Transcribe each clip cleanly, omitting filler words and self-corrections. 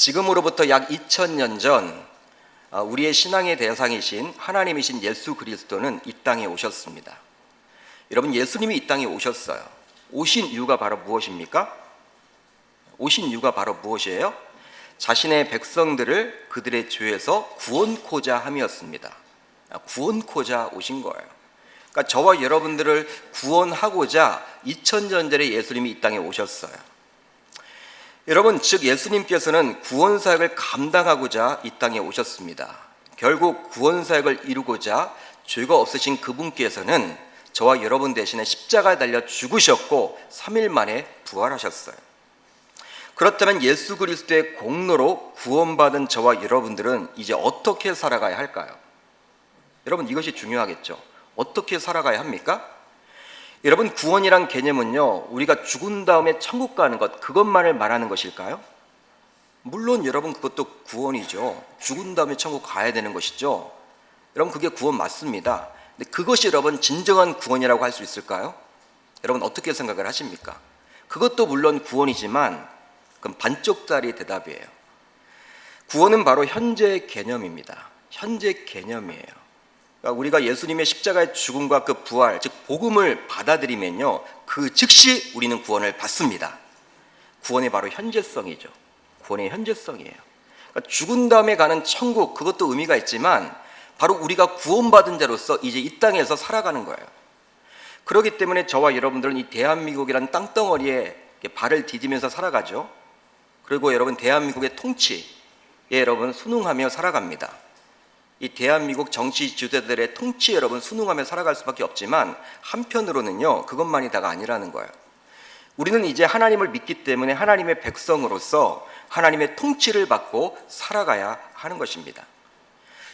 지금으로부터 약 2000년 전 우리의 신앙의 대상이신 하나님이신 예수 그리스도는 이 땅에 오셨습니다. 여러분, 예수님이 이 땅에 오셨어요. 오신 이유가 바로 무엇입니까? 오신 이유가 바로 무엇이에요? 자신의 백성들을 그들의 죄에서 구원코자 함이었습니다. 구원코자 오신 거예요. 그러니까 저와 여러분들을 구원하고자 2000년 전에 예수님이 이 땅에 오셨어요. 여러분, 즉 예수님께서는 구원사역을 감당하고자 이 땅에 오셨습니다. 결국 구원사역을 이루고자 죄가 없으신 그분께서는 저와 여러분 대신에 십자가에 달려 죽으셨고 3일 만에 부활하셨어요. 그렇다면 예수 그리스도의 공로로 구원받은 저와 여러분들은 이제 어떻게 살아가야 할까요? 여러분, 이것이 중요하겠죠. 어떻게 살아가야 합니까? 여러분, 구원이란 개념은요, 우리가 죽은 다음에 천국 가는 것, 그것만을 말하는 것일까요? 물론 여러분, 그것도 구원이죠. 죽은 다음에 천국 가야 되는 것이죠. 여러분, 그게 구원 맞습니다. 근데 그것이 여러분 진정한 구원이라고 할 수 있을까요? 여러분, 어떻게 생각을 하십니까? 그것도 물론 구원이지만 그건 반쪽짜리 대답이에요. 구원은 바로 현재 개념입니다. 현재 개념이에요. 그러니까 우리가 예수님의 십자가의 죽음과 그 부활, 즉 복음을 받아들이면요, 그 즉시 우리는 구원을 받습니다. 구원의 바로 현재성이죠. 구원의 현재성이에요. 그러니까 죽은 다음에 가는 천국, 그것도 의미가 있지만 바로 우리가 구원받은 자로서 이제 이 땅에서 살아가는 거예요. 그렇기 때문에 저와 여러분들은 이 대한민국이라는 땅덩어리에 발을 디디면서 살아가죠. 그리고 여러분, 대한민국의 통치에 여러분 순응하며 살아갑니다. 이 대한민국 정치 지도자들의 통치에 여러분 순응하며 살아갈 수밖에 없지만 한편으로는요, 그것만이 다가 아니라는 거예요. 우리는 이제 하나님을 믿기 때문에 하나님의 백성으로서 하나님의 통치를 받고 살아가야 하는 것입니다.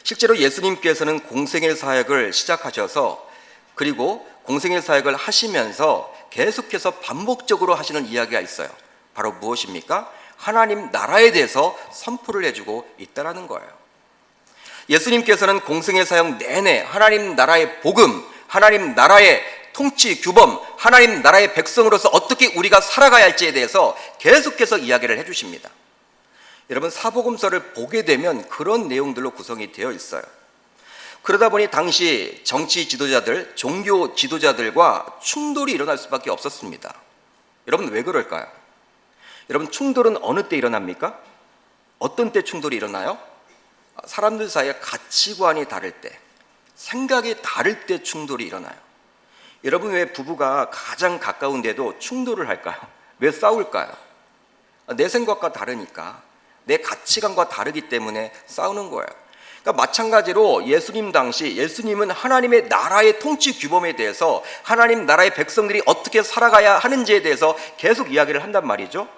실제로 예수님께서는 공생애 사역을 시작하셔서 그리고 공생애 사역을 하시면서 계속해서 반복적으로 하시는 이야기가 있어요. 바로 무엇입니까? 하나님 나라에 대해서 선포를 해주고 있다는 거예요. 예수님께서는 공생애 사역 내내 하나님 나라의 복음, 하나님 나라의 통치 규범, 하나님 나라의 백성으로서 어떻게 우리가 살아가야 할지에 대해서 계속해서 이야기를 해주십니다. 여러분, 사복음서를 보게 되면 그런 내용들로 구성이 되어 있어요. 그러다 보니 당시 정치 지도자들, 종교 지도자들과 충돌이 일어날 수밖에 없었습니다. 여러분, 왜 그럴까요? 여러분, 충돌은 어느 때 일어납니까? 어떤 때 충돌이 일어나요? 사람들 사이에 가치관이 다를 때, 생각이 다를 때 충돌이 일어나요. 여러분, 왜 부부가 가장 가까운데도 충돌을 할까요? 왜 싸울까요? 내 생각과 다르니까, 내 가치관과 다르기 때문에 싸우는 거예요. 그러니까 마찬가지로 예수님 당시 예수님은 하나님의 나라의 통치 규범에 대해서 하나님 나라의 백성들이 어떻게 살아가야 하는지에 대해서 계속 이야기를 한단 말이죠.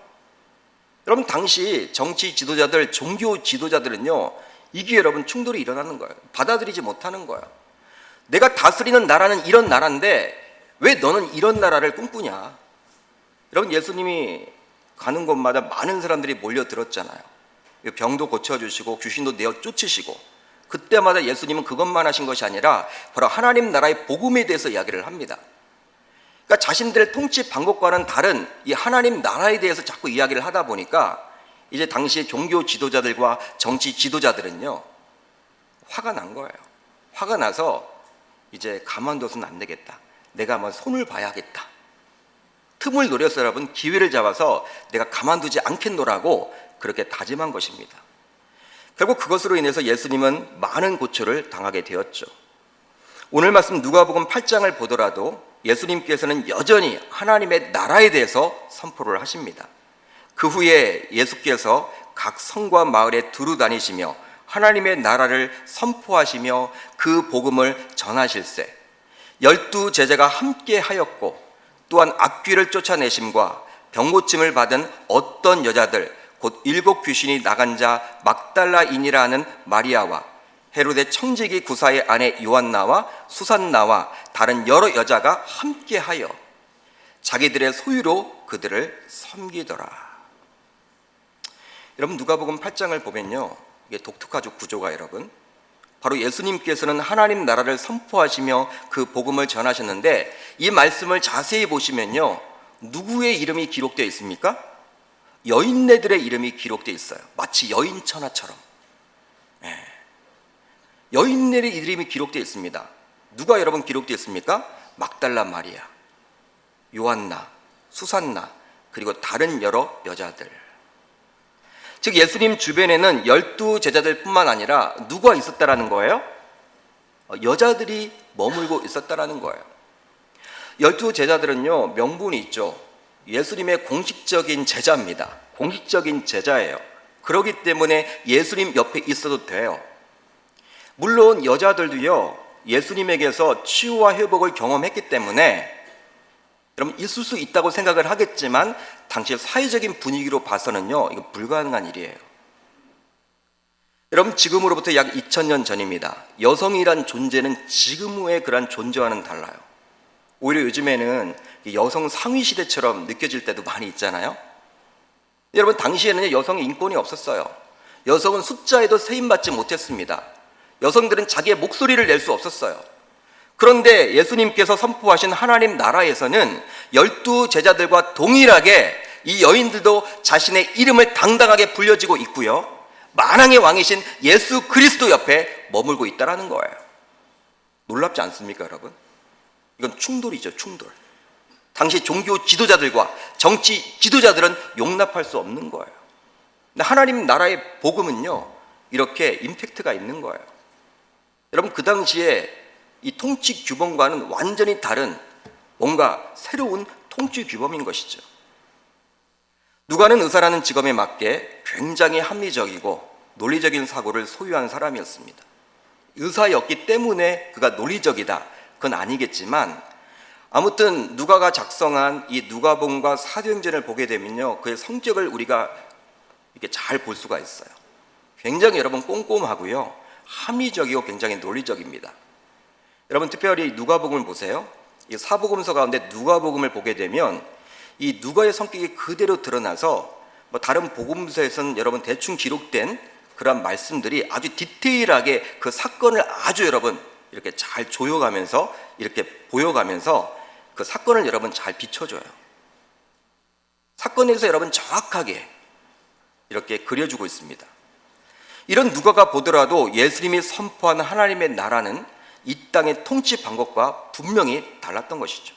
여러분, 당시 정치 지도자들, 종교 지도자들은요, 이게 여러분 충돌이 일어나는 거예요. 받아들이지 못하는 거예요. 내가 다스리는 나라는 이런 나라인데 왜 너는 이런 나라를 꿈꾸냐? 여러분, 예수님이 가는 곳마다 많은 사람들이 몰려들었잖아요. 병도 고쳐주시고 귀신도 내어 쫓으시고, 그때마다 예수님은 그것만 하신 것이 아니라 바로 하나님 나라의 복음에 대해서 이야기를 합니다. 그러니까 자신들의 통치 방법과는 다른 이 하나님 나라에 대해서 자꾸 이야기를 하다 보니까 이제 당시 종교 지도자들과 정치 지도자들은요, 화가 난 거예요. 화가 나서 이제 가만둬서는 안 되겠다. 내가 한번 손을 봐야겠다. 틈을 노려서 여러분 기회를 잡아서 내가 가만두지 않겠노라고 그렇게 다짐한 것입니다. 결국 그것으로 인해서 예수님은 많은 고초를 당하게 되었죠. 오늘 말씀 누가복음 8장을 보더라도 예수님께서는 여전히 하나님의 나라에 대해서 선포를 하십니다. 그 후에 예수께서 각 성과 마을에 두루 다니시며 하나님의 나라를 선포하시며 그 복음을 전하실세 12 제자가 함께 하였고, 또한 악귀를 쫓아내심과 병고침을 받은 어떤 여자들 곧 7 귀신이 나간 자 막달라인이라 하는 마리아와 헤로데 청지기 구사의 아내 요한나와 수산나와 다른 여러 여자가 함께하여 자기들의 소유로 그들을 섬기더라. 여러분, 누가복음 8장을 보면요, 이게 독특하죠, 구조가. 여러분, 바로 예수님께서는 하나님 나라를 선포하시며 그 복음을 전하셨는데 이 말씀을 자세히 보시면요, 누구의 이름이 기록되어 있습니까? 여인네들의 이름이 기록되어 있어요. 마치 여인 천하처럼. 여인네들의 이름이 기록되어 있습니다. 누가 여러분 기록되어 있습니까? 막달라 마리아, 요한나, 수산나, 그리고 다른 여러 여자들. 즉 예수님 주변에는 12제자들뿐만 아니라 누가 있었다라는 거예요? 여자들이 머물고 있었다라는 거예요. 12제자들은요, 명분이 있죠. 예수님의 공식적인 제자입니다. 공식적인 제자예요. 그렇기 때문에 예수님 옆에 있어도 돼요. 물론 여자들도요, 예수님에게서 치유와 회복을 경험했기 때문에 여러분 있을 수 있다고 생각을 하겠지만 당시 사회적인 분위기로 봐서는요, 이거 불가능한 일이에요. 여러분 지금으로부터 약 2000년 전입니다. 여성이란 존재는 지금의 그런 존재와는 달라요. 오히려 요즘에는 여성 상위 시대처럼 느껴질 때도 많이 있잖아요. 여러분 당시에는 여성의 인권이 없었어요. 여성은 숫자에도 세임받지 못했습니다. 여성들은 자기의 목소리를 낼 수 없었어요. 그런데 예수님께서 선포하신 하나님 나라에서는 12제자들과 동일하게 이 여인들도 자신의 이름을 당당하게 불려지고 있고요, 만왕의 왕이신 예수 그리스도 옆에 머물고 있다는 거예요. 놀랍지 않습니까 여러분? 이건 충돌이죠, 충돌. 당시 종교 지도자들과 정치 지도자들은 용납할 수 없는 거예요. 근데 하나님 나라의 복음은요, 이렇게 임팩트가 있는 거예요. 여러분 그 당시에 이 통치 규범과는 완전히 다른 뭔가 새로운 통치 규범인 것이죠. 누가는 의사라는 직업에 맞게 굉장히 합리적이고 논리적인 사고를 소유한 사람이었습니다. 의사였기 때문에 그가 논리적이다, 그건 아니겠지만 아무튼 누가가 작성한 이 누가복음과 사도행전을 보게 되면요, 그의 성격을 우리가 이렇게 잘 볼 수가 있어요. 굉장히 여러분 꼼꼼하고요, 합리적이고 굉장히 논리적입니다. 여러분 특별히 누가복음을 보세요. 이 사복음서 가운데 누가복음을 보게 되면 이 누가의 성격이 그대로 드러나서 뭐 다른 복음서에서는 여러분 대충 기록된 그런 말씀들이 아주 디테일하게 그 사건을 아주 여러분 이렇게 잘 조여가면서 이렇게 보여가면서 그 사건을 여러분 잘 비춰줘요. 사건에서 여러분 정확하게 이렇게 그려주고 있습니다. 이런 누가가 보더라도 예수님이 선포한 하나님의 나라는 이 땅의 통치 방법과 분명히 달랐던 것이죠.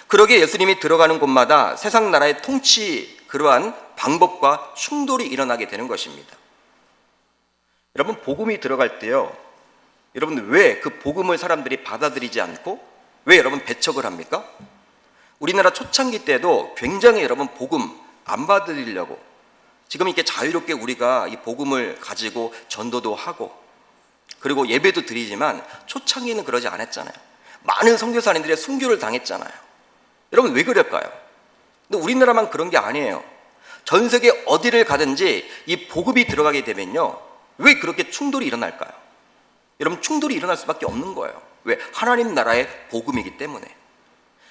그러기에 예수님이 들어가는 곳마다 세상 나라의 통치 그러한 방법과 충돌이 일어나게 되는 것입니다. 여러분 복음이 들어갈 때요, 여러분 왜 그 복음을 사람들이 받아들이지 않고 왜 여러분 배척을 합니까? 우리나라 초창기 때도 굉장히 여러분 복음 안 받아들이려고, 지금 이렇게 자유롭게 우리가 이 복음을 가지고 전도도 하고 그리고 예배도 드리지만 초창기는 그러지 않았잖아요. 많은 선교사님들의 순교를 당했잖아요. 여러분 왜 그럴까요? 근데 우리나라만 그런 게 아니에요. 전 세계 어디를 가든지 이 복음이 들어가게 되면요, 왜 그렇게 충돌이 일어날까요? 여러분 충돌이 일어날 수밖에 없는 거예요. 왜? 하나님 나라의 복음이기 때문에.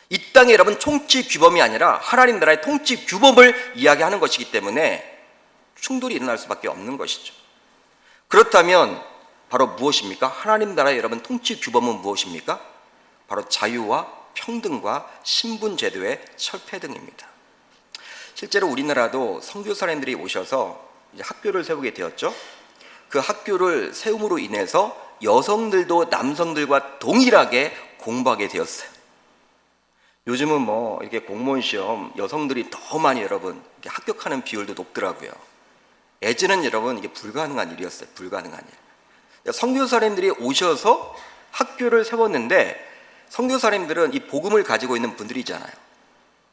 이 땅에 여러분 통치 규범이 아니라 하나님 나라의 통치 규범을 이야기하는 것이기 때문에 충돌이 일어날 수밖에 없는 것이죠. 그렇다면 바로 무엇입니까? 하나님 나라의 여러분 통치 규범은 무엇입니까? 바로 자유와 평등과 신분제도의 철폐 등입니다. 실제로 우리나라도 선교사님들이 오셔서 이제 학교를 세우게 되었죠. 그 학교를 세움으로 인해서 여성들도 남성들과 동일하게 공부하게 되었어요. 요즘은 뭐 이렇게 공무원 시험 여성들이 더 많이 여러분 이렇게 합격하는 비율도 높더라고요. 예전에는 여러분 이게 불가능한 일이었어요. 불가능한 일. 선교사님들이 오셔서 학교를 세웠는데 선교사님들은 이 복음을 가지고 있는 분들이잖아요.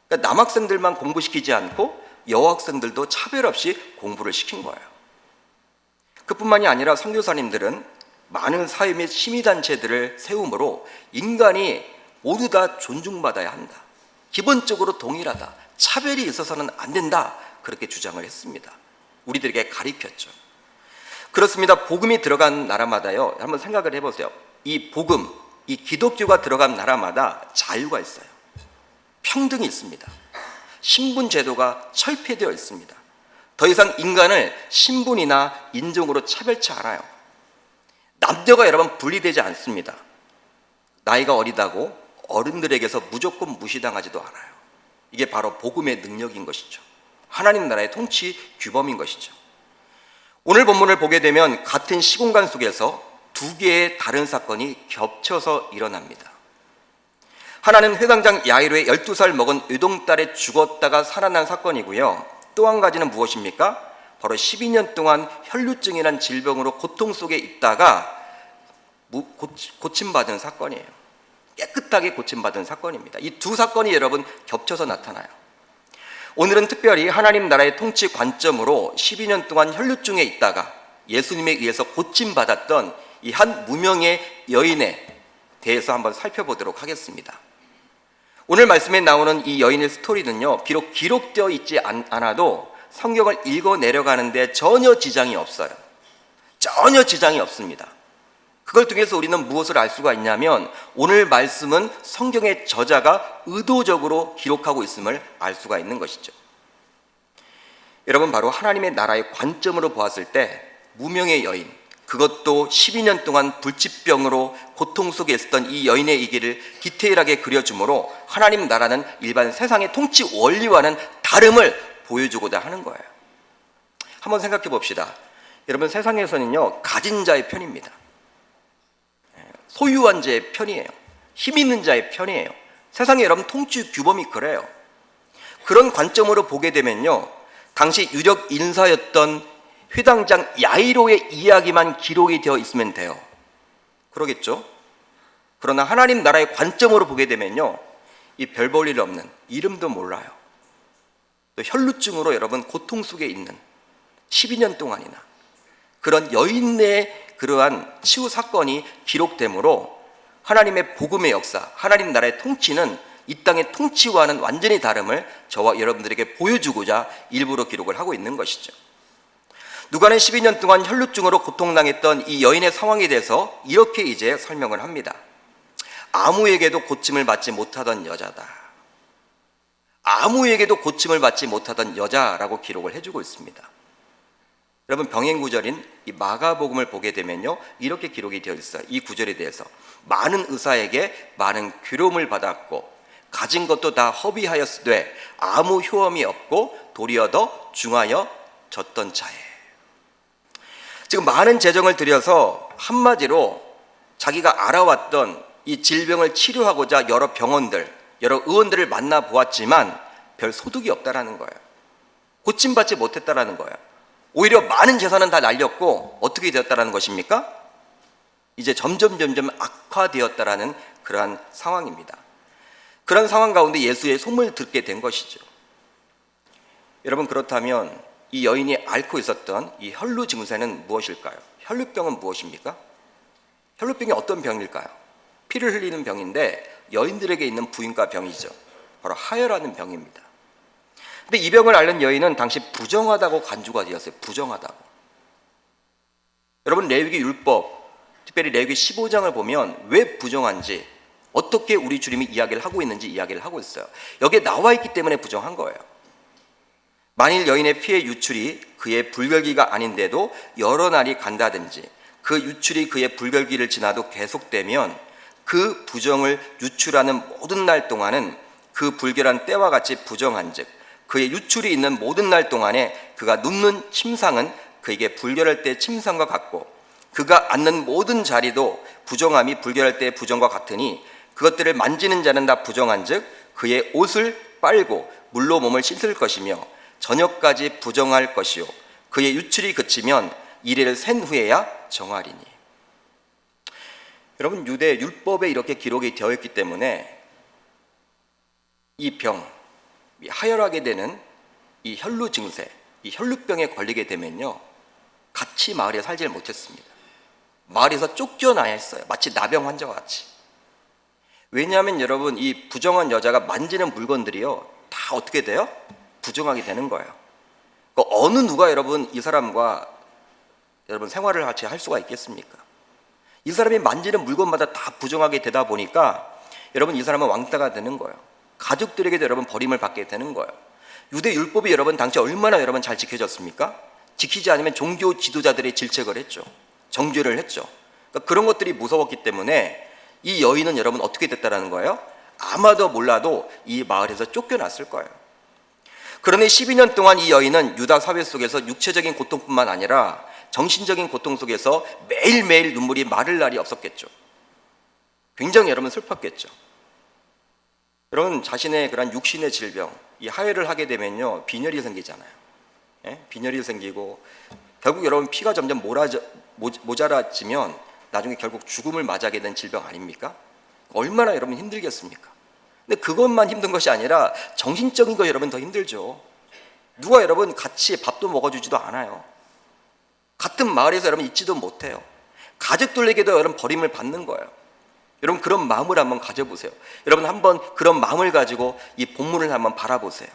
그러니까 남학생들만 공부시키지 않고 여학생들도 차별 없이 공부를 시킨 거예요. 그뿐만이 아니라 선교사님들은 많은 사회 및 시민단체들을 세움으로 인간이 모두 다 존중받아야 한다, 기본적으로 동일하다, 차별이 있어서는 안 된다, 그렇게 주장을 했습니다. 우리들에게 가르쳤죠. 그렇습니다. 복음이 들어간 나라마다요, 한번 생각을 해보세요. 이 복음, 이 기독교가 들어간 나라마다 자유가 있어요. 평등이 있습니다. 신분 제도가 철폐되어 있습니다. 더 이상 인간을 신분이나 인종으로 차별치 않아요. 남녀가 여러분 분리되지 않습니다. 나이가 어리다고 어른들에게서 무조건 무시당하지도 않아요. 이게 바로 복음의 능력인 것이죠. 하나님 나라의 통치 규범인 것이죠. 오늘 본문을 보게 되면 같은 시공간 속에서 두 개의 다른 사건이 겹쳐서 일어납니다. 하나는 회당장 야이로의 12살 먹은 외동딸이 죽었다가 살아난 사건이고요. 또 한 가지는 무엇입니까? 바로 12년 동안 혈루증이란 질병으로 고통 속에 있다가 고침받은 사건이에요. 깨끗하게 고침받은 사건입니다. 이 두 사건이 여러분 겹쳐서 나타나요. 오늘은 특별히 하나님 나라의 통치 관점으로 12년 동안 혈루증에 있다가 예수님에 의해서 고침받았던 이 한 무명의 여인에 대해서 한번 살펴보도록 하겠습니다. 오늘 말씀에 나오는 이 여인의 스토리는요, 비록 기록되어 있지 않아도 성경을 읽어 내려가는데 전혀 지장이 없어요. 전혀 지장이 없습니다. 그걸 통해서 우리는 무엇을 알 수가 있냐면 오늘 말씀은 성경의 저자가 의도적으로 기록하고 있음을 알 수가 있는 것이죠. 여러분, 바로 하나님의 나라의 관점으로 보았을 때 무명의 여인, 그것도 12년 동안 불치병으로 고통 속에 있었던 이 여인의 얘기를 디테일하게 그려주므로 하나님 나라는 일반 세상의 통치 원리와는 다름을 보여주고자 하는 거예요. 한번 생각해 봅시다. 여러분, 세상에서는요, 가진 자의 편입니다. 소유한 자의 편이에요. 힘 있는 자의 편이에요. 세상에 여러분 통치 규범이 그래요. 그런 관점으로 보게 되면요, 당시 유력 인사였던 회당장 야이로의 이야기만 기록이 되어 있으면 돼요. 그러겠죠? 그러나 하나님 나라의 관점으로 보게 되면요, 이 별 볼 일 없는, 이름도 몰라요, 또 혈루증으로 여러분 고통 속에 있는 12년 동안이나 그런 여인의 그러한 치유 사건이 기록되므로 하나님의 복음의 역사, 하나님 나라의 통치는 이 땅의 통치와는 완전히 다름을 저와 여러분들에게 보여주고자 일부러 기록을 하고 있는 것이죠. 누가는 12년 동안 혈루증으로 고통당했던 이 여인의 상황에 대해서 이렇게 이제 설명을 합니다. 아무에게도 고침을 받지 못하던 여자다. 아무에게도 고침을 받지 못하던 여자라고 기록을 해주고 있습니다. 여러분, 병행 구절인 이 마가복음을 보게 되면요, 이렇게 기록이 되어 있어요. 이 구절에 대해서 많은 의사에게 많은 괴로움을 받았고 가진 것도 다 허비하였으되 아무 효험이 없고 도리어 더 중하여 졌던 자에. 지금 많은 재정을 들여서 한마디로 자기가 알아왔던 이 질병을 치료하고자 여러 병원들, 여러 의원들을 만나보았지만 별 소득이 없다라는 거예요. 고침받지 못했다라는 거예요. 오히려 많은 재산은 다 날렸고 어떻게 되었다라는 것입니까? 이제 점점 악화되었다라는 그러한 상황입니다. 그런 상황 가운데 예수의 소문을 듣게 된 것이죠. 여러분, 그렇다면 이 여인이 앓고 있었던 이 혈루 증세는 무엇일까요? 혈루병은 무엇입니까? 혈루병이 어떤 병일까요? 피를 흘리는 병인데 여인들에게 있는 부인과 병이죠. 바로 하혈하는 병입니다. 근데 이 병을 앓는 여인은 당시 부정하다고 간주가 되었어요. 부정하다고. 여러분, 레위기 율법, 특별히 레위기 15장을 보면 왜 부정한지, 어떻게 우리 주님이 이야기를 하고 있는지 이야기를 하고 있어요. 여기에 나와 있기 때문에 부정한 거예요. 만일 여인의 피의 유출이 그의 불결기가 아닌데도 여러 날이 간다든지 그 유출이 그의 불결기를 지나도 계속되면 그 부정을 유출하는 모든 날 동안은 그 불결한 때와 같이 부정한즉 그의 유출이 있는 모든 날 동안에 그가 눕는 침상은 그에게 불결할 때 침상과 같고 그가 앉는 모든 자리도 부정함이 불결할 때의 부정과 같으니 그것들을 만지는 자는 다 부정한즉 그의 옷을 빨고 물로 몸을 씻을 것이며 저녁까지 부정할 것이요 그의 유출이 그치면 이래를 센 후에야 정하리니. 여러분, 유대 율법에 이렇게 기록이 되어 있기 때문에 이 병, 하혈하게 되는 이 혈루 증세, 이 혈루병에 걸리게 되면요, 같이 마을에 살지 못했습니다. 마을에서 쫓겨나야 했어요. 마치 나병 환자와 같이. 왜냐하면 여러분, 이 부정한 여자가 만지는 물건들이요, 다 어떻게 돼요? 부정하게 되는 거예요. 그러니까 어느 누가 여러분 이 사람과 여러분 생활을 같이 할 수가 있겠습니까? 이 사람이 만지는 물건마다 다 부정하게 되다 보니까 여러분 이 사람은 왕따가 되는 거예요. 가족들에게도 여러분 버림을 받게 되는 거예요. 유대 율법이 여러분 당시 얼마나 여러분 잘 지켜졌습니까? 지키지 않으면 종교 지도자들이 질책을 했죠. 정죄를 했죠. 그러니까 그런 것들이 무서웠기 때문에 이 여인은 여러분 어떻게 됐다라는 거예요? 아마도 몰라도 이 마을에서 쫓겨났을 거예요. 그런데 12년 동안 이 여인은 유다 사회 속에서 육체적인 고통뿐만 아니라 정신적인 고통 속에서 매일매일 눈물이 마를 날이 없었겠죠. 굉장히 여러분 슬펐겠죠. 여러분 자신의 그런 육신의 질병, 이 하혈을 하게 되면요 빈혈이 생기잖아요. 예? 빈혈이 생기고 결국 여러분 피가 점점 모자라지면 나중에 결국 죽음을 맞이하게 된 질병 아닙니까? 얼마나 여러분 힘들겠습니까? 근데 그것만 힘든 것이 아니라 정신적인 거 여러분 더 힘들죠. 누가 여러분 같이 밥도 먹어주지도 않아요. 같은 마을에서 여러분 있지도 못해요. 가족들에게도 여러분 버림을 받는 거예요. 여러분 그런 마음을 한번 가져보세요. 여러분 한번 그런 마음을 가지고 이 본문을 한번 바라보세요.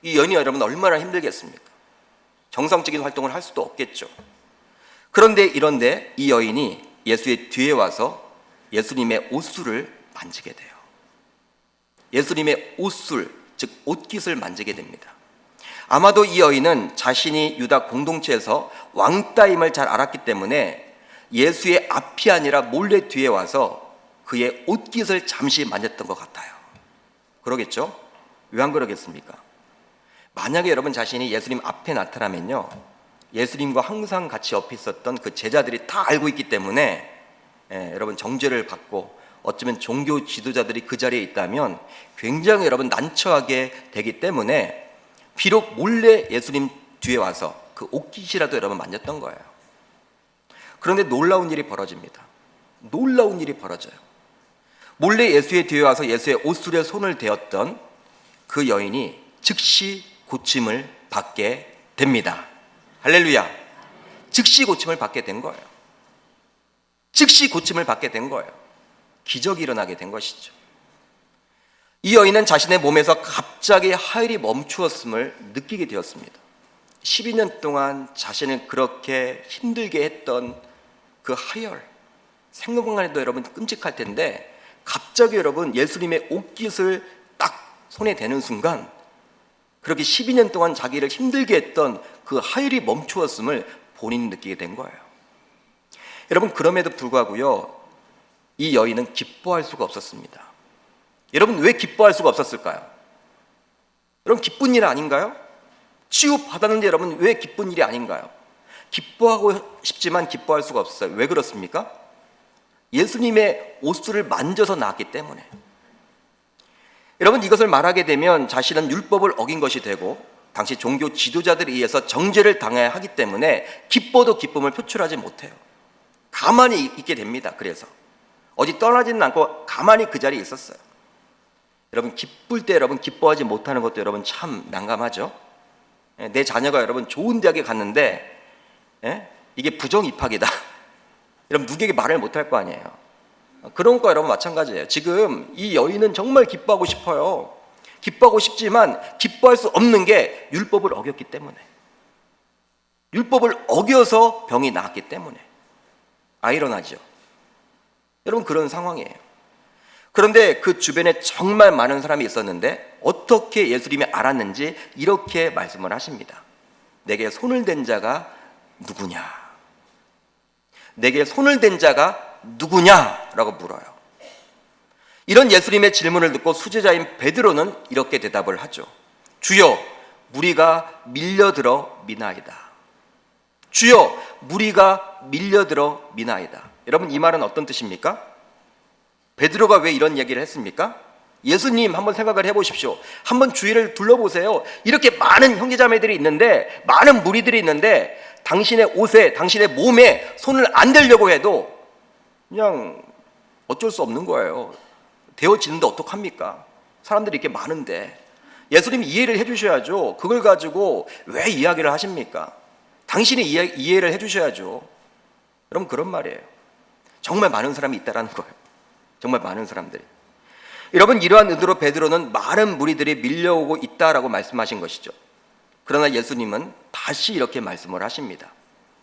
이 여인이 여러분 얼마나 힘들겠습니까? 정상적인 활동을 할 수도 없겠죠. 그런데 이런데 이 여인이 예수의 뒤에 와서 예수님의 옷술을 만지게 돼요. 예수님의 옷술, 즉 옷깃을 만지게 됩니다. 아마도 이 여인은 자신이 유다 공동체에서 왕따임을 잘 알았기 때문에 예수의 앞이 아니라 몰래 뒤에 와서 그의 옷깃을 잠시 만졌던 것 같아요. 그러겠죠? 왜 안 그러겠습니까? 만약에 여러분 자신이 예수님 앞에 나타나면요 예수님과 항상 같이 옆에 있었던 그 제자들이 다 알고 있기 때문에 여러분 정죄를 받고 어쩌면 종교 지도자들이 그 자리에 있다면 굉장히 여러분 난처하게 되기 때문에 비록 몰래 예수님 뒤에 와서 그 옷깃이라도 여러분 만졌던 거예요. 그런데 놀라운 일이 벌어집니다. 놀라운 일이 벌어져요. 몰래 예수의 뒤에 와서 예수의 옷술에 손을 대었던 그 여인이 즉시 고침을 받게 됩니다. 할렐루야. 즉시 고침을 받게 된 거예요. 즉시 고침을 받게 된 거예요. 기적이 일어나게 된 것이죠. 이 여인은 자신의 몸에서 갑자기 하혈이 멈추었음을 느끼게 되었습니다. 12년 동안 자신을 그렇게 힘들게 했던 그 하혈, 생각만 해도 여러분 끔찍할 텐데 갑자기 여러분 예수님의 옷깃을 딱 손에 대는 순간 그렇게 12년 동안 자기를 힘들게 했던 그 하혈이 멈추었음을 본인이 느끼게 된 거예요. 여러분 그럼에도 불구하고요 이 여인은 기뻐할 수가 없었습니다. 여러분 왜 기뻐할 수가 없었을까요? 여러분 기쁜 일 아닌가요? 치유받았는데 여러분 왜 기쁜 일이 아닌가요? 기뻐하고 싶지만 기뻐할 수가 없어요. 왜 그렇습니까? 예수님의 옷술을 만져서 나았기 때문에. 여러분 이것을 말하게 되면 자신은 율법을 어긴 것이 되고 당시 종교 지도자들에 의해서 정죄를 당해야 하기 때문에 기뻐도 기쁨을 표출하지 못해요. 가만히 있게 됩니다. 그래서 어디 떠나지는 않고 가만히 그 자리에 있었어요. 여러분 기쁠 때 여러분 기뻐하지 못하는 것도 여러분 참 난감하죠. 내 자녀가 여러분 좋은 대학에 갔는데 이게 부정 입학이다. 여러분 누구에게 말을 못할 거 아니에요. 그런 거 여러분 마찬가지예요. 지금 이 여인은 정말 기뻐하고 싶어요. 기뻐하고 싶지만 기뻐할 수 없는 게 율법을 어겼기 때문에. 율법을 어겨서 병이 나았기 때문에. 아이러나죠. 여러분 그런 상황이에요. 그런데 그 주변에 정말 많은 사람이 있었는데 어떻게 예수님이 알았는지 이렇게 말씀을 하십니다. 내게 손을 댄 자가 누구냐? 내게 손을 댄 자가 누구냐라고 물어요. 이런 예수님의 질문을 듣고 수제자인 베드로는 이렇게 대답을 하죠. 주여, 무리가 밀려들어 미나이다. 주여, 무리가 밀려들어 미나이다. 여러분 이 말은 어떤 뜻입니까? 베드로가 왜 이런 얘기를 했습니까? 예수님 한번 생각을 해보십시오. 한번 주위를 둘러보세요. 이렇게 많은 형제자매들이 있는데 많은 무리들이 있는데 당신의 옷에 당신의 몸에 손을 안 대려고 해도 그냥 어쩔 수 없는 거예요. 되어지는데 어떡합니까? 사람들이 이렇게 많은데 예수님이 이해를 해주셔야죠. 그걸 가지고 왜 이야기를 하십니까? 당신이 이해를 해주셔야죠. 여러분 그런 말이에요. 정말 많은 사람이 있다라는 거예요. 정말 많은 사람들이. 여러분 이러한 의도로 베드로는 많은 무리들이 밀려오고 있다라고 말씀하신 것이죠. 그러나 예수님은 다시 이렇게 말씀을 하십니다.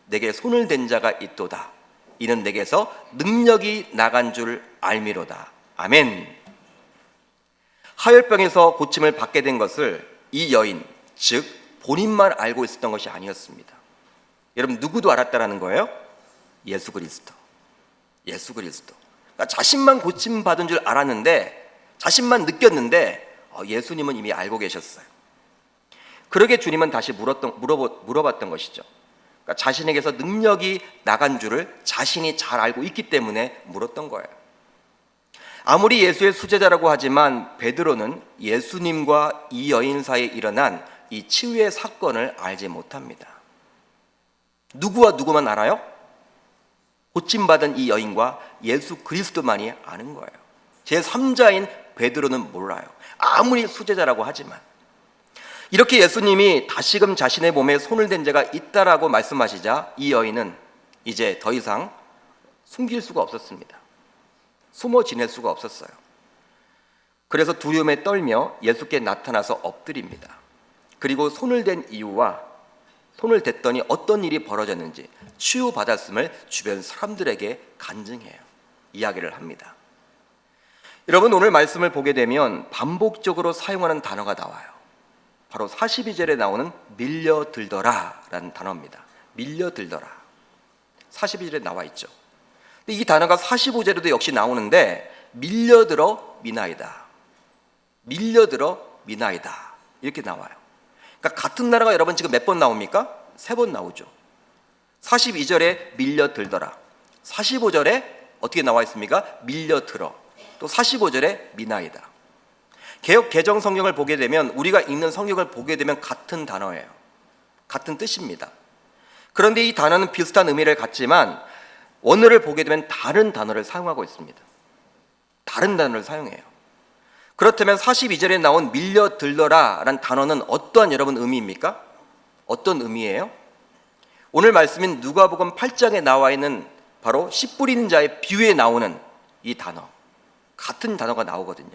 내게 손을 댄 자가 있도다. 이는 내게서 능력이 나간 줄 알미로다. 아멘. 하혈병에서 고침을 받게 된 것을 이 여인, 즉 본인만 알고 있었던 것이 아니었습니다. 여러분 누구도 알았다라는 거예요? 예수 그리스도. 예수 그리스도. 그러니까 자신만 고침 받은 줄 알았는데 자신만 느꼈는데 예수님은 이미 알고 계셨어요. 그러게 주님은 다시 물어봤던 것이죠. 그러니까 자신에게서 능력이 나간 줄을 자신이 잘 알고 있기 때문에 물었던 거예요. 아무리 예수의 수제자라고 하지만 베드로는 예수님과 이 여인 사이에 일어난 이 치유의 사건을 알지 못합니다. 누구와 누구만 알아요? 고침받은 이 여인과 예수 그리스도만이 아는 거예요. 제3자인 베드로는 몰라요. 아무리 수제자라고 하지만. 이렇게 예수님이 다시금 자신의 몸에 손을 댄 자가 있다라고 말씀하시자 이 여인은 이제 더 이상 숨길 수가 없었습니다. 숨어 지낼 수가 없었어요. 그래서 두려움에 떨며 예수께 나타나서 엎드립니다. 그리고 손을 댄 이유와 손을 댔더니 어떤 일이 벌어졌는지 치유받았음을 주변 사람들에게 간증해요. 이야기를 합니다. 여러분, 오늘 말씀을 보게 되면 반복적으로 사용하는 단어가 나와요. 바로 42절에 나오는 밀려들더라 라는 단어입니다. 밀려들더라. 42절에 나와 있죠. 근데 이 단어가 45절에도 역시 나오는데 밀려들어 미나이다. 밀려들어 미나이다. 이렇게 나와요. 그러니까 같은 단어가 여러분 지금 몇 번 나옵니까? 3번 나오죠. 42절에 밀려들더라. 45절에 어떻게 나와 있습니까? 밀려들어. 또 45절에 미나이다. 개역 개정 성경을 보게 되면, 우리가 읽는 성경을 보게 되면 같은 단어예요. 같은 뜻입니다. 그런데 이 단어는 비슷한 의미를 갖지만 원어를 보게 되면 다른 단어를 사용하고 있습니다. 다른 단어를 사용해요. 그렇다면 42절에 나온 밀려들더라 라는 단어는 어떠한 여러분 의미입니까? 어떤 의미예요? 오늘 말씀인 누가복음 8장에 나와 있는 바로 씨 뿌리는 자의 비유에 나오는 이 단어, 같은 단어가 나오거든요.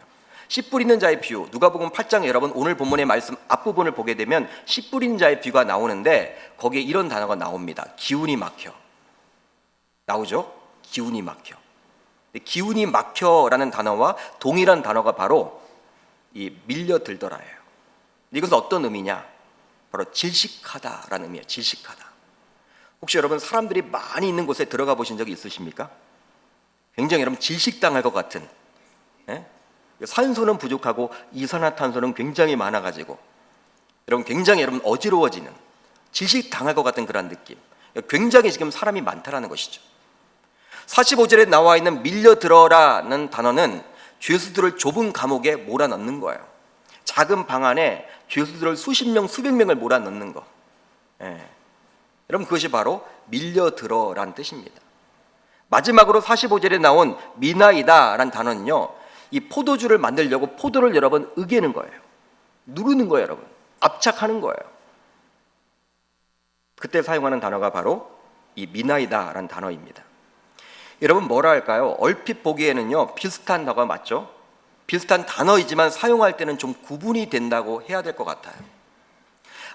씨 뿌리는 자의 비유, 누가복음 8장에 여러분 오늘 본문의 말씀 앞부분을 보게 되면 씨 뿌리는 자의 비유가 나오는데 거기에 이런 단어가 나옵니다. 기운이 막혀. 나오죠? 기운이 막혀. 기운이 막혀라는 단어와 동일한 단어가 바로 이 밀려들더라예요. 이것은 어떤 의미냐? 바로 질식하다라는 의미예요. 질식하다. 혹시 여러분 사람들이 많이 있는 곳에 들어가 보신 적이 있으십니까? 굉장히 여러분 질식당할 것 같은, 산소는 부족하고 이산화탄소는 굉장히 많아가지고 여러분 굉장히 어지러워지는, 질식당할 것 같은 그런 느낌. 굉장히 지금 사람이 많다라는 것이죠. 45절에 나와 있는 밀려들어라는 단어는 죄수들을 좁은 감옥에 몰아넣는 거예요. 작은 방 안에 죄수들을 수십 명, 수백 명을 몰아넣는 거. 여러분 그것이 바로 밀려들어라는 뜻입니다. 마지막으로 45절에 나온 미나이다라는 단어는요, 이 포도주를 만들려고 포도를 여러분 으개는 거예요. 누르는 거예요, 여러분. 압착하는 거예요. 그때 사용하는 단어가 바로 이 미나이다라는 단어입니다. 여러분 뭐라 할까요? 얼핏 보기에는요 비슷한 단어가 맞죠? 비슷한 단어이지만 사용할 때는 좀 구분이 된다고 해야 될 것 같아요.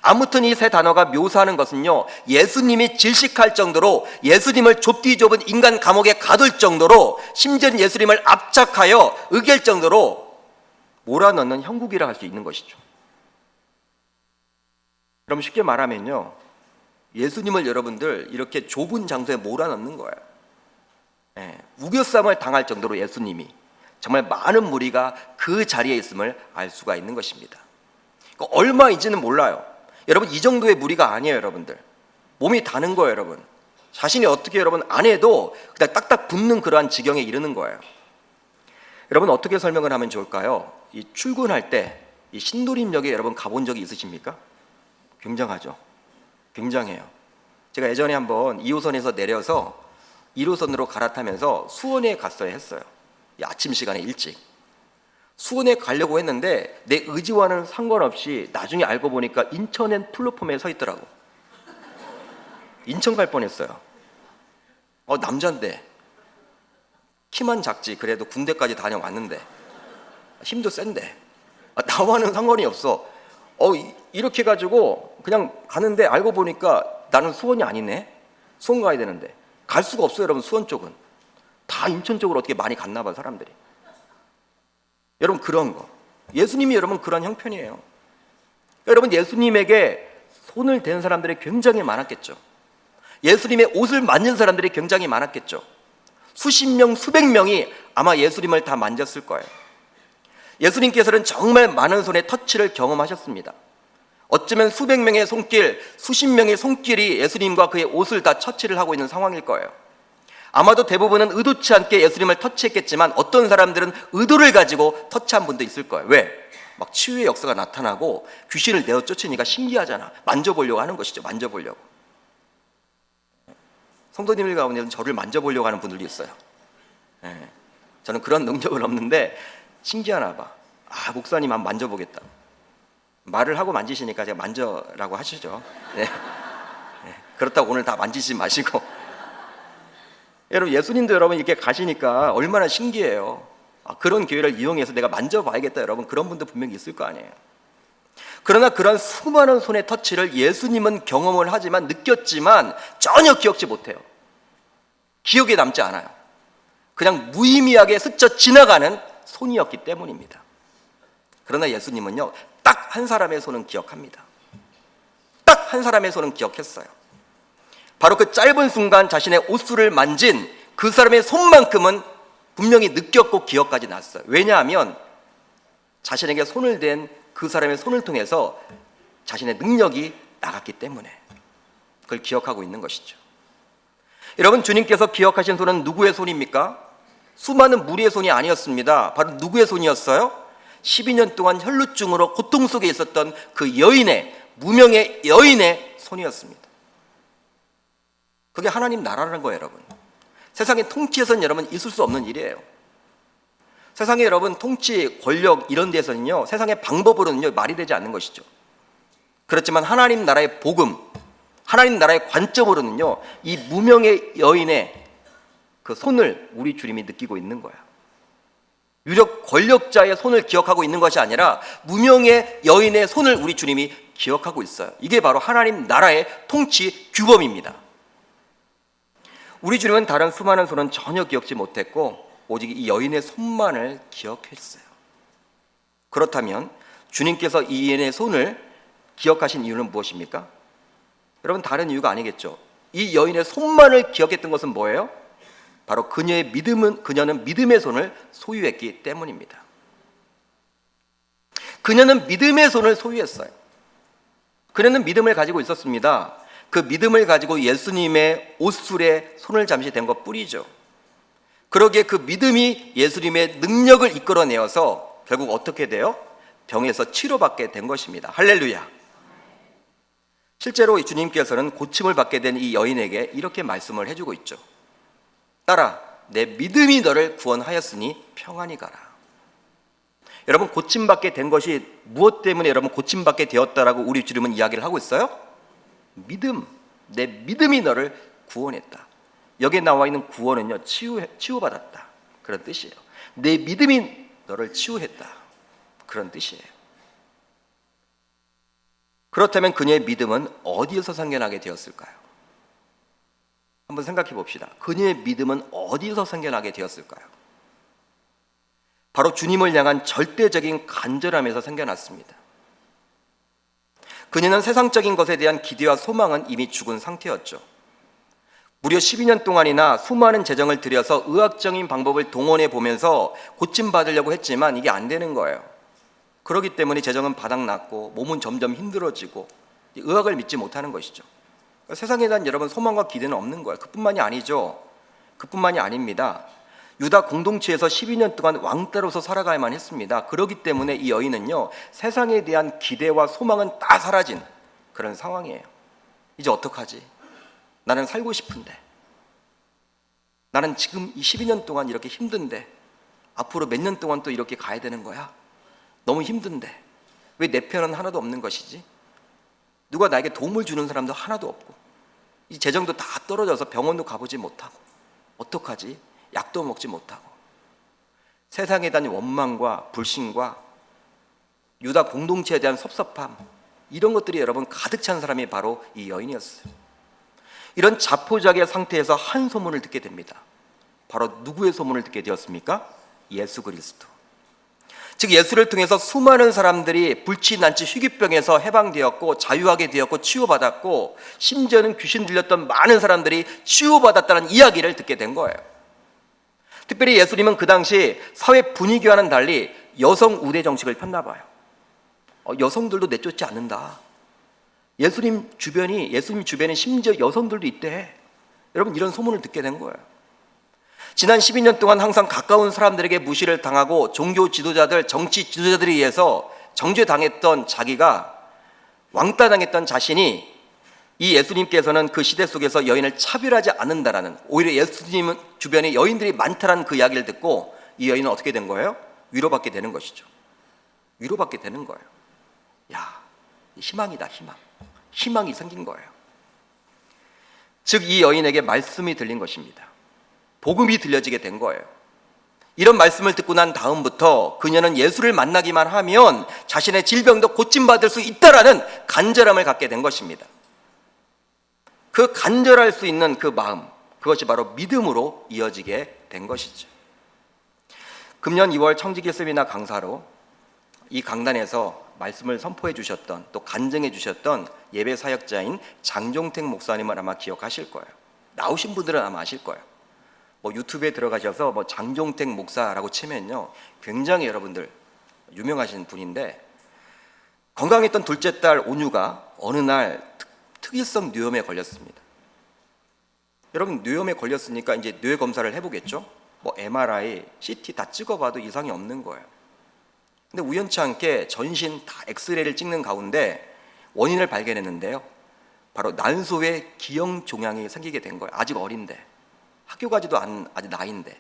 아무튼 이 세 단어가 묘사하는 것은요, 예수님이 질식할 정도로, 예수님을 좁디 좁은 인간 감옥에 가둘 정도로, 심지어는 예수님을 압착하여 으갤 정도로 몰아넣는 형국이라 할 수 있는 것이죠. 여러분 쉽게 말하면요, 예수님을 여러분들 이렇게 좁은 장소에 몰아넣는 거예요. 우겨쌈을 당할 정도로 예수님이, 정말 많은 무리가 그 자리에 있음을 알 수가 있는 것입니다. 그러니까 얼마인지는 몰라요. 여러분 이 정도의 무리가 아니에요. 여러분들 몸이 다는 거예요. 여러분 자신이 어떻게 여러분 안 해도 그냥 딱딱 붙는 그러한 지경에 이르는 거예요. 여러분 어떻게 설명을 하면 좋을까요? 이 출근할 때 이 신도림역에 여러분 가본 적이 있으십니까? 굉장하죠. 굉장해요. 제가 예전에 한번 2호선에서 내려서 1호선으로 갈아타면서 수원에 갔어야 했어요. 아침 시간에 일찍 수원에 가려고 했는데 내 의지와는 상관없이 나중에 알고 보니까 인천엔 플랫폼에 서 있더라고. 인천 갈 뻔했어요. 남잔데 키만 작지, 그래도 군대까지 다녀왔는데 힘도 센데 나와는 상관이 없어. 이렇게 가지고 그냥 가는데 알고 보니까 나는 수원이 아니네. 수원 가야 되는데 갈 수가 없어요. 여러분 수원 쪽은 다 인천 쪽으로 어떻게 많이 갔나 봐요, 사람들이. 여러분 그런 거, 예수님이 여러분 그런 형편이에요. 여러분 예수님에게 손을 댄 사람들이 굉장히 많았겠죠. 예수님의 옷을 만진 사람들이 굉장히 많았겠죠. 수십 명, 수백 명이 아마 예수님을 다 만졌을 거예요. 예수님께서는 정말 많은 손의 터치를 경험하셨습니다. 어쩌면 수백 명의 손길, 수십 명의 손길이 예수님과 그의 옷을 다 터치를 하고 있는 상황일 거예요. 아마도 대부분은 의도치 않게 예수님을 터치했겠지만 어떤 사람들은 의도를 가지고 터치한 분도 있을 거예요. 왜? 막 치유의 역사가 나타나고 귀신을 내어 쫓으니까 신기하잖아. 만져보려고 하는 것이죠. 만져보려고. 성도님들 가운데는 저를 만져보려고 하는 분들도 있어요. 저는 그런 능력은 없는데 신기하나 봐. 목사님 한번 만져보겠다. 말을 하고 만지시니까 제가 만져라고 하시죠. 네. 그렇다고 오늘 다 만지지 마시고. 여러분, 예수님도 여러분 이렇게 가시니까 얼마나 신기해요. 그런 기회를 이용해서 내가 만져봐야겠다. 여러분, 그런 분도 분명히 있을 거 아니에요. 그러나 그런 수많은 손의 터치를 예수님은 경험을 하지만, 느꼈지만 전혀 기억지 못해요. 기억에 남지 않아요. 그냥 무의미하게 스쳐 지나가는 손이었기 때문입니다. 그러나 예수님은요, 딱 한 사람의 손은 기억합니다. 딱 한 사람의 손은 기억했어요. 바로 그 짧은 순간 자신의 옷술을 만진 그 사람의 손만큼은 분명히 느꼈고 기억까지 났어요. 왜냐하면 자신에게 손을 댄 그 사람의 손을 통해서 자신의 능력이 나갔기 때문에 그걸 기억하고 있는 것이죠. 여러분, 주님께서 기억하신 손은 누구의 손입니까? 수많은 무리의 손이 아니었습니다. 바로 누구의 손이었어요? 12년 동안 혈루증으로 고통 속에 있었던 그 여인의, 무명의 여인의 손이었습니다. 그게 하나님 나라라는 거예요, 여러분. 세상의 통치에서는 여러분 있을 수 없는 일이에요. 세상에 여러분 통치, 권력 이런 데서는요, 세상의 방법으로는요 말이 되지 않는 것이죠. 그렇지만 하나님 나라의 복음, 하나님 나라의 관점으로는요, 이 무명의 여인의 그 손을 우리 주님이 느끼고 있는 거야. 유력 권력자의 손을 기억하고 있는 것이 아니라 무명의 여인의 손을 우리 주님이 기억하고 있어요. 이게 바로 하나님 나라의 통치 규범입니다. 우리 주님은 다른 수많은 손은 전혀 기억지 못했고 오직 이 여인의 손만을 기억했어요. 그렇다면 주님께서 이 여인의 손을 기억하신 이유는 무엇입니까? 여러분, 다른 이유가 아니겠죠. 이 여인의 손만을 기억했던 것은 뭐예요? 바로 그녀는 믿음의 손을 소유했기 때문입니다. 그녀는 믿음의 손을 소유했어요. 그녀는 믿음을 가지고 있었습니다. 그 믿음을 가지고 예수님의 옷술에 손을 잠시 댄 것 뿐이죠. 그러기에 그 믿음이 예수님의 능력을 이끌어내어서 결국 어떻게 돼요? 병에서 치료받게 된 것입니다. 할렐루야. 실제로 주님께서는 고침을 받게 된 이 여인에게 이렇게 말씀을 해주고 있죠. 딸아, 내 믿음이 너를 구원하였으니 평안히 가라. 여러분, 고침받게 된 것이 무엇 때문에 여러분 고침받게 되었다라고 우리 주님은 이야기를 하고 있어요? 믿음, 내 믿음이 너를 구원했다. 여기에 나와 있는 구원은요, 치유받았다, 그런 뜻이에요. 내 믿음이 너를 치유했다, 그런 뜻이에요. 그렇다면 그녀의 믿음은 어디에서 생겨나게 되었을까요? 한번 생각해 봅시다. 그녀의 믿음은 어디서 생겨나게 되었을까요? 바로 주님을 향한 절대적인 간절함에서 생겨났습니다. 그녀는 세상적인 것에 대한 기대와 소망은 이미 죽은 상태였죠. 무려 12년 동안이나 수많은 재정을 들여서 의학적인 방법을 동원해 보면서 고침받으려고 했지만 이게 안 되는 거예요. 그렇기 때문에 재정은 바닥났고 몸은 점점 힘들어지고 의학을 믿지 못하는 것이죠. 세상에 대한 여러분 소망과 기대는 없는 거예요. 그뿐만이 아니죠. 그뿐만이 아닙니다. 유다 공동체에서 12년 동안 왕따로서 살아가야만 했습니다. 그렇기 때문에 이 여인은요, 세상에 대한 기대와 소망은 다 사라진 그런 상황이에요. 이제 어떡하지? 나는 살고 싶은데, 나는 지금 이 12년 동안 이렇게 힘든데 앞으로 몇 년 동안 또 이렇게 가야 되는 거야? 너무 힘든데 왜 내 편은 하나도 없는 것이지? 누가 나에게 도움을 주는 사람도 하나도 없고 이 재정도 다 떨어져서 병원도 가보지 못하고 어떡하지? 약도 먹지 못하고 세상에 대한 원망과 불신과 유다 공동체에 대한 섭섭함, 이런 것들이 여러분 가득 찬 사람이 바로 이 여인이었어요. 이런 자포자기의 상태에서 한 소문을 듣게 됩니다. 바로 누구의 소문을 듣게 되었습니까? 예수 그리스도. 즉 예수를 통해서 수많은 사람들이 불치 난치 희귀병에서 해방되었고 자유하게 되었고 치유받았고 심지어는 귀신 들렸던 많은 사람들이 치유받았다는 이야기를 듣게 된 거예요. 특별히 예수님은 그 당시 사회 분위기와는 달리 여성 우대 정책을 폈나 봐요. 여성들도 내쫓지 않는다. 예수님 주변에 심지어 여성들도 있대. 여러분, 이런 소문을 듣게 된 거예요. 지난 12년 동안 항상 가까운 사람들에게 무시를 당하고 종교 지도자들, 정치 지도자들에 의해서 정죄당했던 자기가, 왕따당했던 자신이, 이 예수님께서는 그 시대 속에서 여인을 차별하지 않는다라는, 오히려 예수님 주변에 여인들이 많다라는 그 이야기를 듣고 이 여인은 어떻게 된 거예요? 위로받게 되는 것이죠. 위로받게 되는 거예요. 야, 희망이다, 희망. 희망이 생긴 거예요. 즉, 이 여인에게 말씀이 들린 것입니다. 복음이 들려지게 된 거예요. 이런 말씀을 듣고 난 다음부터 그녀는 예수를 만나기만 하면 자신의 질병도 고침받을 수 있다라는 간절함을 갖게 된 것입니다. 그 간절할 수 있는 그 마음, 그것이 바로 믿음으로 이어지게 된 것이죠. 금년 2월 청지기 세미나 강사로 이 강단에서 말씀을 선포해 주셨던, 또 간증해 주셨던 예배 사역자인 장종택 목사님을 아마 기억하실 거예요. 나오신 분들은 아마 아실 거예요. 유튜브에 들어가셔서 장종택 목사라고 치면요, 굉장히 여러분들 유명하신 분인데, 건강했던 둘째 딸 온유가 어느 날 특이성 뇌염에 걸렸습니다. 여러분, 뇌염에 걸렸으니까 이제 뇌 검사를 해보겠죠. MRI, CT 다 찍어봐도 이상이 없는 거예요. 근데 우연치 않게 전신 다 엑스레이를 찍는 가운데 원인을 발견했는데요, 바로 난소에 기형 종양이 생기게 된 거예요. 아직 어린데, 학교 가지도 않은 아직 나이인데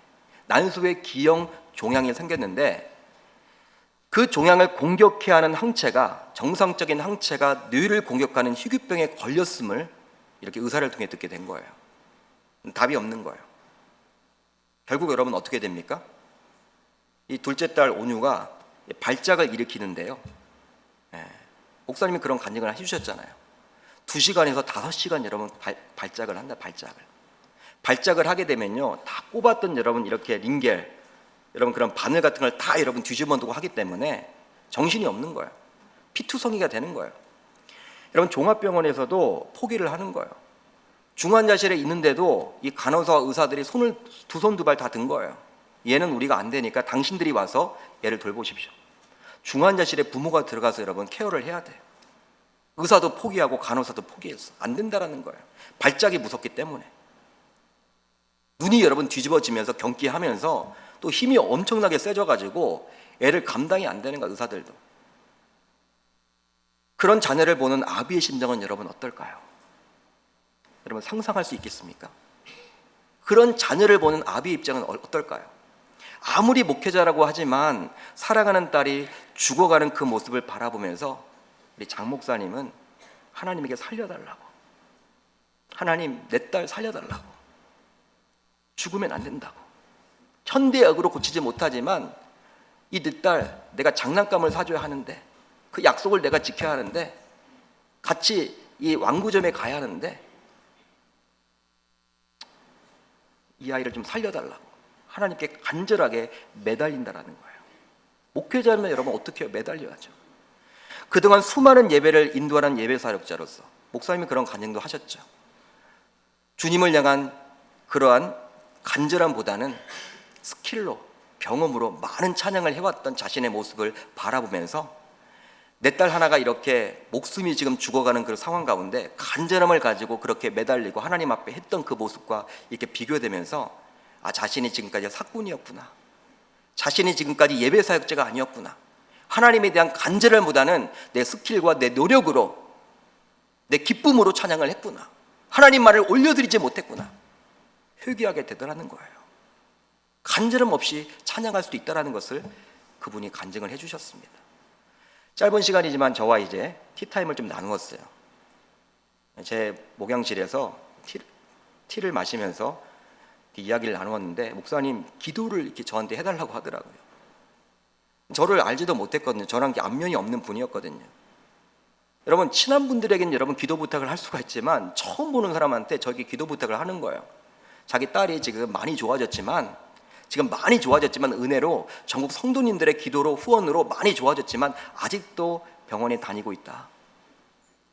난소에 기형 종양이 생겼는데, 그 종양을 공격해야 하는 항체가, 정상적인 항체가 뇌를 공격하는 희귀병에 걸렸음을 이렇게 의사를 통해 듣게 된 거예요. 답이 없는 거예요. 결국 여러분 어떻게 됩니까? 이 둘째 딸 온유가 발작을 일으키는데요, 목사님이 그런 간증을 해주셨잖아요. 2시간에서 5시간 여러분 발작을 한다. 발작을 하게 되면요, 다 꼽았던 여러분 이렇게 링겔, 여러분 그런 바늘 같은 걸 다 여러분 뒤집어 두고 하기 때문에 정신이 없는 거예요. 피투성이가 되는 거예요. 여러분, 종합병원에서도 포기를 하는 거예요. 중환자실에 있는데도 이 간호사와 의사들이 손을 두 손 두 발 다 든 거예요. 얘는 우리가 안 되니까 당신들이 와서 얘를 돌보십시오. 중환자실에 부모가 들어가서 여러분 케어를 해야 돼요. 의사도 포기하고 간호사도 포기했어. 안 된다라는 거예요. 발작이 무섭기 때문에. 눈이 여러분 뒤집어지면서 경기하면서 또 힘이 엄청나게 세져가지고 애를 감당이 안 되는 거야, 의사들도. 그런 자녀를 보는 아비의 심정은 여러분 어떨까요? 여러분 상상할 수 있겠습니까? 그런 자녀를 보는 아비의 입장은 어떨까요? 아무리 목회자라고 하지만 사랑하는 딸이 죽어가는 그 모습을 바라보면서 우리 장 목사님은 하나님에게 살려달라고, 하나님 내 딸 살려달라고, 죽으면 안 된다고, 현대의학으로 고치지 못하지만 이 내 딸 내가 장난감을 사줘야 하는데, 그 약속을 내가 지켜야 하는데, 같이 이 완구점에 가야 하는데 이 아이를 좀 살려달라고 하나님께 간절하게 매달린다라는 거예요. 목회자면 여러분 어떻게 해요? 매달려야죠. 그동안 수많은 예배를 인도하는 예배 사역자로서 목사님이 그런 간증도 하셨죠. 주님을 향한 그러한 간절함보다는 스킬로, 경험으로 많은 찬양을 해왔던 자신의 모습을 바라보면서 내 딸 하나가 이렇게 목숨이 지금 죽어가는 그 상황 가운데 간절함을 가지고 그렇게 매달리고 하나님 앞에 했던 그 모습과 이렇게 비교되면서, 아, 자신이 지금까지 사꾼이었구나, 자신이 지금까지 예배 사역자가 아니었구나, 하나님에 대한 간절함보다는 내 스킬과 내 노력으로, 내 기쁨으로 찬양을 했구나, 하나님 말을 올려드리지 못했구나, 회개하게 되더라는 거예요. 간절함 없이 찬양할 수도 있다는 것을 그분이 간증을 해주셨습니다. 짧은 시간이지만 저와 이제 티타임을 좀 나누었어요. 제 목양실에서 티를 마시면서 이야기를 나누었는데 목사님 기도를 이렇게 저한테 해달라고 하더라고요. 저를 알지도 못했거든요. 저랑 안면이 없는 분이었거든요. 여러분, 친한 분들에게는 여러분 기도 부탁을 할 수가 있지만 처음 보는 사람한테 저에게 기도 부탁을 하는 거예요. 자기 딸이 지금 많이 좋아졌지만 은혜로 전국 성도님들의 기도로, 후원으로 많이 좋아졌지만 아직도 병원에 다니고 있다.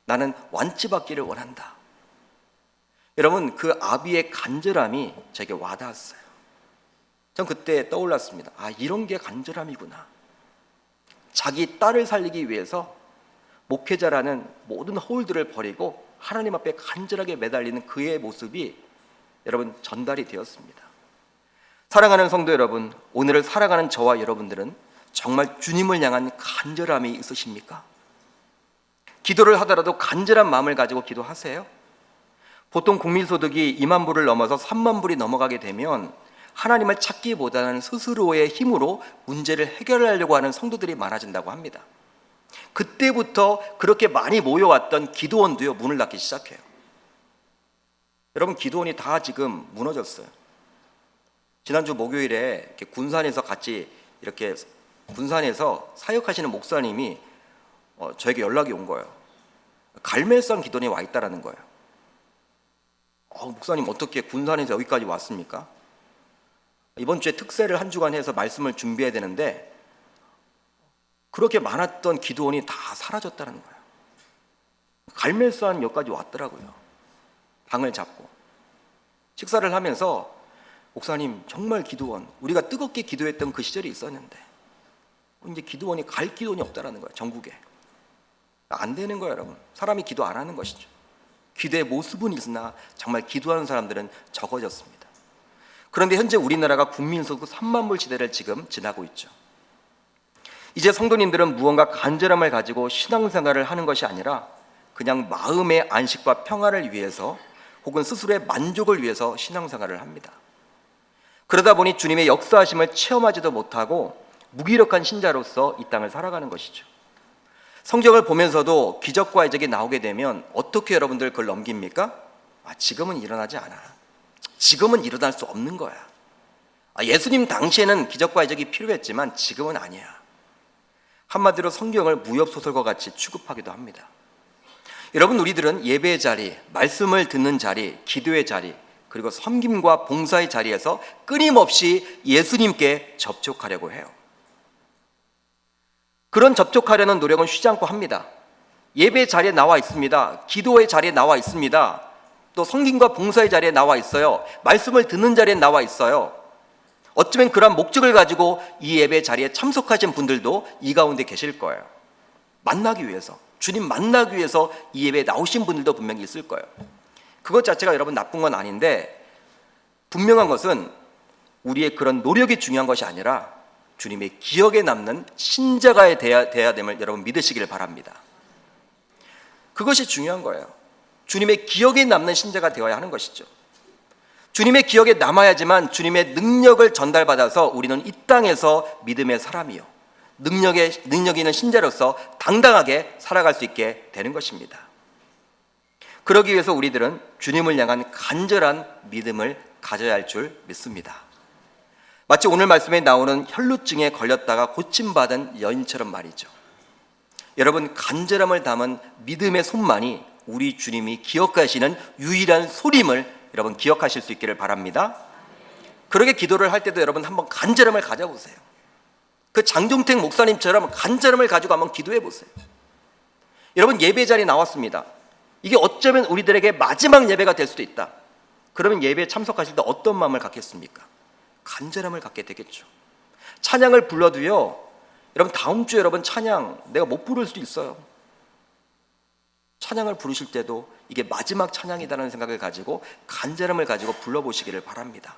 나는 완치받기를 원한다. 여러분, 그 아비의 간절함이 제게 와닿았어요. 전 그때 떠올랐습니다. 아, 이런 게 간절함이구나. 자기 딸을 살리기 위해서 목회자라는 모든 홀들을 버리고 하나님 앞에 간절하게 매달리는 그의 모습이 여러분 전달이 되었습니다. 사랑하는 성도 여러분, 오늘을 살아가는 저와 여러분들은 정말 주님을 향한 간절함이 있으십니까? 기도를 하더라도 간절한 마음을 가지고 기도하세요? 보통 국민소득이 2만 불을 넘어서 3만 불이 넘어가게 되면 하나님을 찾기보다는 스스로의 힘으로 문제를 해결하려고 하는 성도들이 많아진다고 합니다. 그때부터 그렇게 많이 모여왔던 기도원도요, 문을 닫기 시작해요. 여러분, 기도원이 다 지금 무너졌어요. 지난주 목요일에 이렇게 군산에서 같이 이렇게 군산에서 사역하시는 목사님이 저에게 연락이 온 거예요. 갈멜산 기도원에 와 있다라는 거예요. 목사님 어떻게 군산에서 여기까지 왔습니까? 이번 주에 특세를 한 주간 해서 말씀을 준비해야 되는데 그렇게 많았던 기도원이 다 사라졌다는 거예요. 갈멜산역까지 왔더라고요. 방을 잡고 식사를 하면서 목사님 정말 기도원, 우리가 뜨겁게 기도했던 그 시절이 있었는데 이제 기도원이 갈 기도원이 없다라는 거예요. 전국에. 안 되는 거예요, 여러분. 사람이 기도 안 하는 것이죠. 기도의 모습은 있으나 정말 기도하는 사람들은 적어졌습니다. 그런데 현재 우리나라가 국민소득 3만 불 시대를 지금 지나고 있죠. 이제 성도님들은 무언가 간절함을 가지고 신앙생활을 하는 것이 아니라 그냥 마음의 안식과 평화를 위해서 혹은 스스로의 만족을 위해서 신앙생활을 합니다. 그러다 보니 주님의 역사하심을 체험하지도 못하고 무기력한 신자로서 이 땅을 살아가는 것이죠. 성경을 보면서도 기적과 이적이 나오게 되면 어떻게 여러분들 그걸 넘깁니까? 지금은 일어나지 않아. 지금은 일어날 수 없는 거야. 예수님 당시에는 기적과 이적이 필요했지만 지금은 아니야. 한마디로 성경을 무협소설과 같이 취급하기도 합니다. 여러분, 우리들은 예배의 자리, 말씀을 듣는 자리, 기도의 자리, 그리고 섬김과 봉사의 자리에서 끊임없이 예수님께 접촉하려고 해요. 그런 접촉하려는 노력은 쉬지 않고 합니다. 예배의 자리에 나와 있습니다. 기도의 자리에 나와 있습니다. 또 섬김과 봉사의 자리에 나와 있어요. 말씀을 듣는 자리에 나와 있어요. 어쩌면 그런 목적을 가지고 이 예배 자리에 참석하신 분들도 이 가운데 계실 거예요. 만나기 위해서, 주님 만나기 위해서 이 예배에 나오신 분들도 분명히 있을 거예요. 그것 자체가 여러분 나쁜 건 아닌데, 분명한 것은 우리의 그런 노력이 중요한 것이 아니라 주님의 기억에 남는 신자가 돼야 됨을 여러분 믿으시길 바랍니다. 그것이 중요한 거예요. 주님의 기억에 남는 신자가 되어야 하는 것이죠. 주님의 기억에 남아야지만 주님의 능력을 전달받아서 우리는 이 땅에서 믿음의 사람이요, 능력 있는 신자로서 당당하게 살아갈 수 있게 되는 것입니다. 그러기 위해서 우리들은 주님을 향한 간절한 믿음을 가져야 할 줄 믿습니다. 마치 오늘 말씀에 나오는 혈루증에 걸렸다가 고침받은 여인처럼 말이죠. 여러분, 간절함을 담은 믿음의 손만이 우리 주님이 기억하시는 유일한 소림을 여러분 기억하실 수 있기를 바랍니다. 그렇게 기도를 할 때도 여러분 한번 간절함을 가져보세요. 그 장종택 목사님처럼 간절함을 가지고 한번 기도해 보세요. 여러분, 예배 자리에 나왔습니다. 이게 어쩌면 우리들에게 마지막 예배가 될 수도 있다. 그러면 예배에 참석하실 때 어떤 마음을 갖겠습니까? 간절함을 갖게 되겠죠. 찬양을 불러도요, 여러분 다음 주에 여러분 찬양 내가 못 부를 수도 있어요. 찬양을 부르실 때도 이게 마지막 찬양이라는 생각을 가지고 간절함을 가지고 불러보시기를 바랍니다.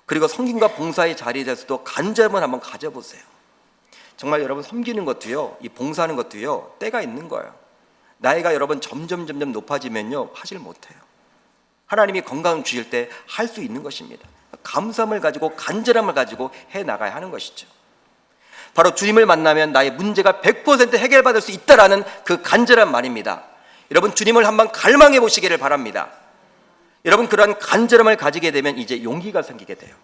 그리고 섬김과 봉사의 자리에 대해서도 간절함을 한번 가져보세요. 정말 여러분 섬기는 것도요, 이 봉사하는 것도요, 때가 있는 거예요. 나이가 여러분 점점 높아지면요 하질 못해요. 하나님이 건강 주실 때 할 수 있는 것입니다. 감사함을 가지고 간절함을 가지고 해나가야 하는 것이죠. 바로 주님을 만나면 나의 문제가 100% 해결받을 수 있다라는 그 간절한 말입니다. 여러분, 주님을 한번 갈망해 보시기를 바랍니다. 여러분, 그러한 간절함을 가지게 되면 이제 용기가 생기게 돼요.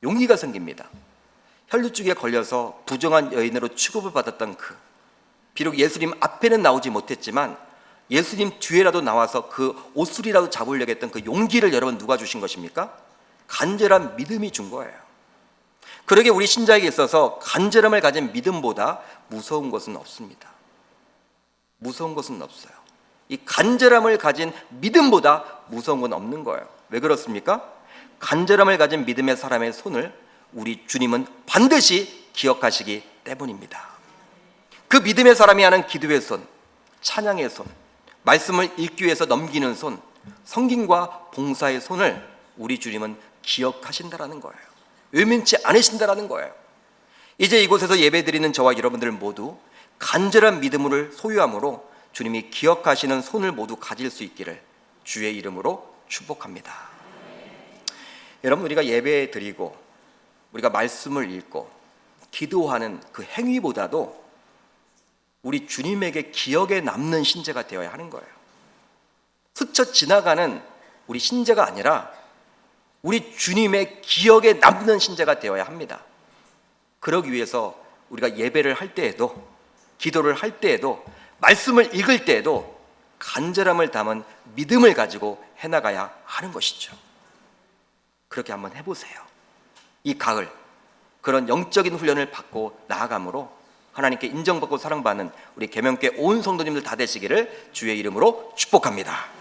용기가 생깁니다. 혈루증에 걸려서 부정한 여인으로 취급을 받았던 비록 예수님 앞에는 나오지 못했지만 예수님 뒤에라도 나와서 그 옷술이라도 잡으려고 했던 그 용기를 여러분 누가 주신 것입니까? 간절한 믿음이 준 거예요. 그러게 우리 신자에게 있어서 간절함을 가진 믿음보다 무서운 것은 없습니다. 무서운 것은 없어요. 이 간절함을 가진 믿음보다 무서운 건 없는 거예요. 왜 그렇습니까? 간절함을 가진 믿음의 사람의 손을 우리 주님은 반드시 기억하시기 때문입니다. 그 믿음의 사람이 하는 기도의 손, 찬양의 손, 말씀을 읽기 위해서 넘기는 손, 성김과 봉사의 손을 우리 주님은 기억하신다라는 거예요. 외면치 않으신다라는 거예요. 이제 이곳에서 예배드리는 저와 여러분들 모두 간절한 믿음을 소유함으로 주님이 기억하시는 손을 모두 가질 수 있기를 주의 이름으로 축복합니다. 여러분, 우리가 예배 드리고 우리가 말씀을 읽고 기도하는 그 행위보다도 우리 주님에게 기억에 남는 신제가 되어야 하는 거예요. 스쳐 지나가는 우리 신제가 아니라 우리 주님의 기억에 남는 신제가 되어야 합니다. 그러기 위해서 우리가 예배를 할 때에도, 기도를 할 때에도, 말씀을 읽을 때에도 간절함을 담은 믿음을 가지고 해나가야 하는 것이죠. 그렇게 한번 해보세요. 이 가을 그런 영적인 훈련을 받고 나아감으로 하나님께 인정받고 사랑받는 우리 계명교회 온 성도님들 다 되시기를 주의 이름으로 축복합니다.